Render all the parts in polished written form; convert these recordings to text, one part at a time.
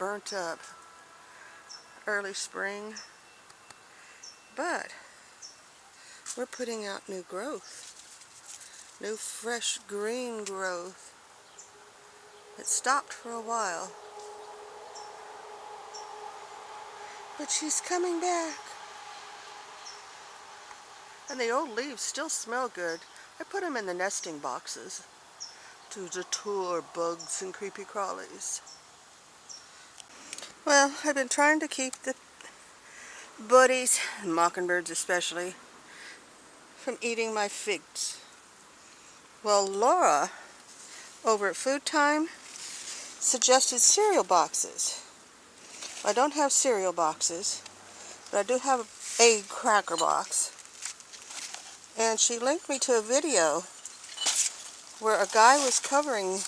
burnt up early spring, but we're putting out new growth, new fresh green growth. It stopped for a while, but she's coming back. And the old leaves still smell good. I put them in the nesting boxes to deter bugs and creepy crawlies. Well, I've been trying to keep the buddies, mockingbirds especially, from eating my figs. Well, Laura over at Food Time suggested cereal boxes. I don't have cereal boxes, but I do have an egg cracker box. And she linked me to a video where a guy was covering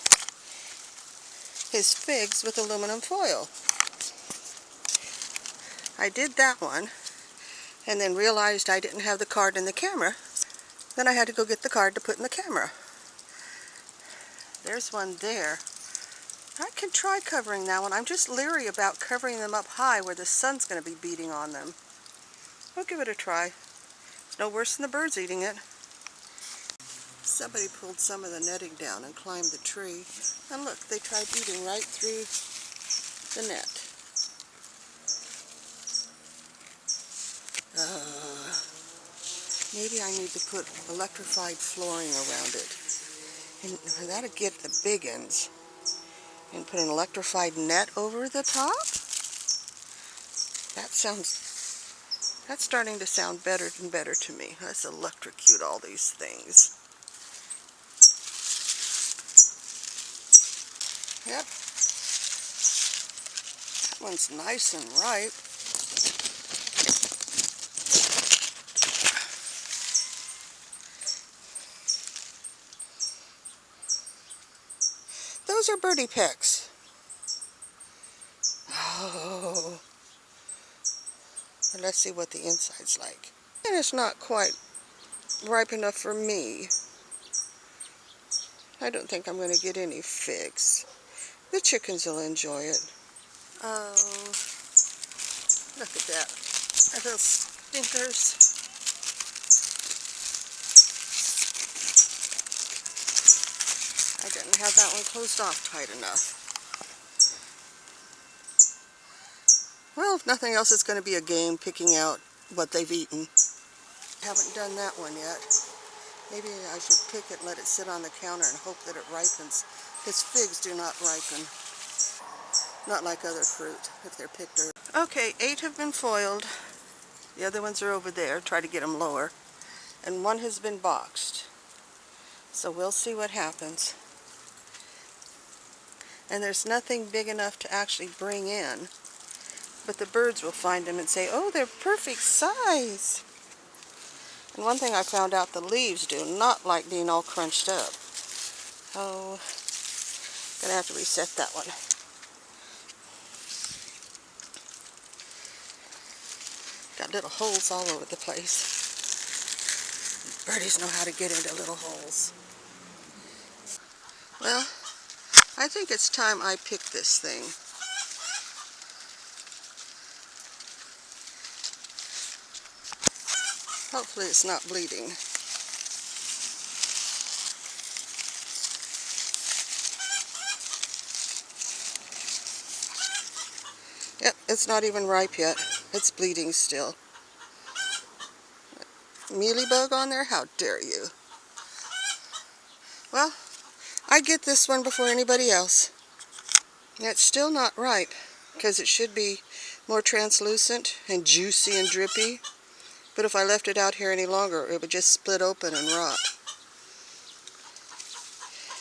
his figs with aluminum foil. I did that one, and then realized I didn't have the card in the camera. Then I had to go get the card to put in the camera. There's one there. I can try covering that one. I'm just leery about covering them up high where the sun's going to be beating on them. I'll give it a try. It's no worse than the birds eating it. Somebody pulled some of the netting down and climbed the tree. And look, they tried eating right through the net. Maybe I need to put electrified flooring around it. And that'll get the big ends. And put an electrified net over the top? That's starting to sound better and better to me. Let's electrocute all these things. Yep. That one's nice and ripe. Those are birdie pecks. Oh. Let's see what the inside's like. And it's not quite ripe enough for me. I don't think I'm going to get any figs. The chickens will enjoy it. Oh, look at that. Those stinkers. I didn't have that one closed off tight enough. Well, if nothing else, it's going to be a game picking out what they've eaten. Haven't done that one yet. Maybe I should pick it and let it sit on the counter and hope that it ripens. Because figs do not ripen. Not like other fruit, if they're picked early. Okay, 8 have been foiled. The other ones are over there. Try to get them lower. And 1 has been boxed. So we'll see what happens. And there's nothing big enough to actually bring in. But the birds will find them and say, oh, they're perfect size. And one thing I found out, the leaves do not like being all crunched up. Oh, gonna have to reset that one. Got little holes all over the place. Birdies know how to get into little holes. Well, I think it's time I pick this thing. Hopefully it's not bleeding. Yep, it's not even ripe yet. It's bleeding still. Mealybug on there? How dare you? Well, I get this one before anybody else. It's still not ripe because it should be more translucent and juicy and drippy. But if I left it out here any longer, it would just split open and rot.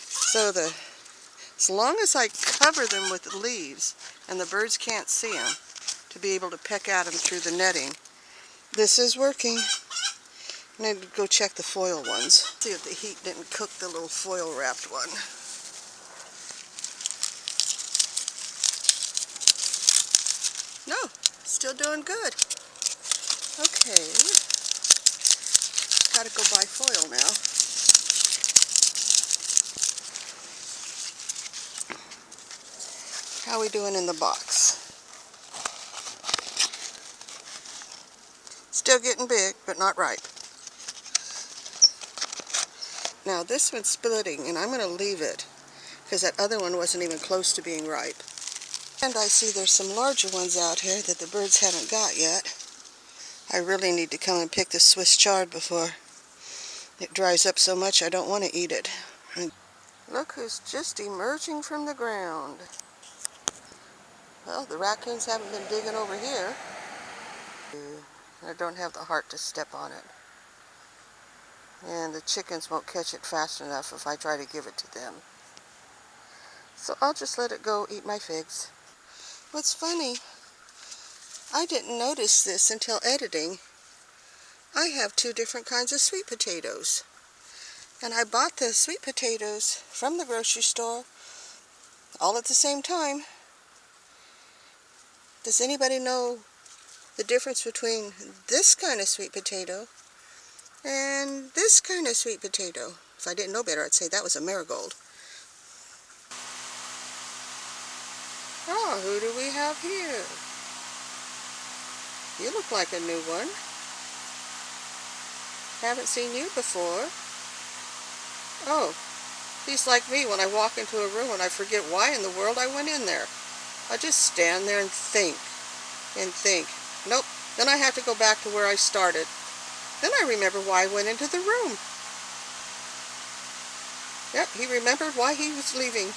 So as long as I cover them with leaves and the birds can't see them to be able to peck at them through the netting, this is working. I need to go check the foil ones. See if the heat didn't cook the little foil wrapped one. No, still doing good. Okay, gotta go buy foil now. How are we doing in the box? Still getting big, but not ripe. Now this one's splitting, and I'm going to leave it because that other one wasn't even close to being ripe. And I see there's some larger ones out here that the birds haven't got yet. I really need to come and pick the Swiss chard before it dries up so much I don't want to eat it. Look who's just emerging from the ground. Well, the raccoons haven't been digging over here. I don't have the heart to step on it. And the chickens won't catch it fast enough if I try to give it to them. So I'll just let it go eat my figs. What's funny, I didn't notice this until editing. I have two different kinds of sweet potatoes. And I bought the sweet potatoes from the grocery store all at the same time. Does anybody know the difference between this kind of sweet potato and this kind of sweet potato? If I didn't know better, I'd say that was a marigold. Oh, who do we have here? You look like a new one. Haven't seen you before. Oh, he's like me when I walk into a room and I forget why in the world I went in there. I just stand there and think. Nope, then I have to go back to where I started. Then I remember why I went into the room. Yep, he remembered why he was leaving.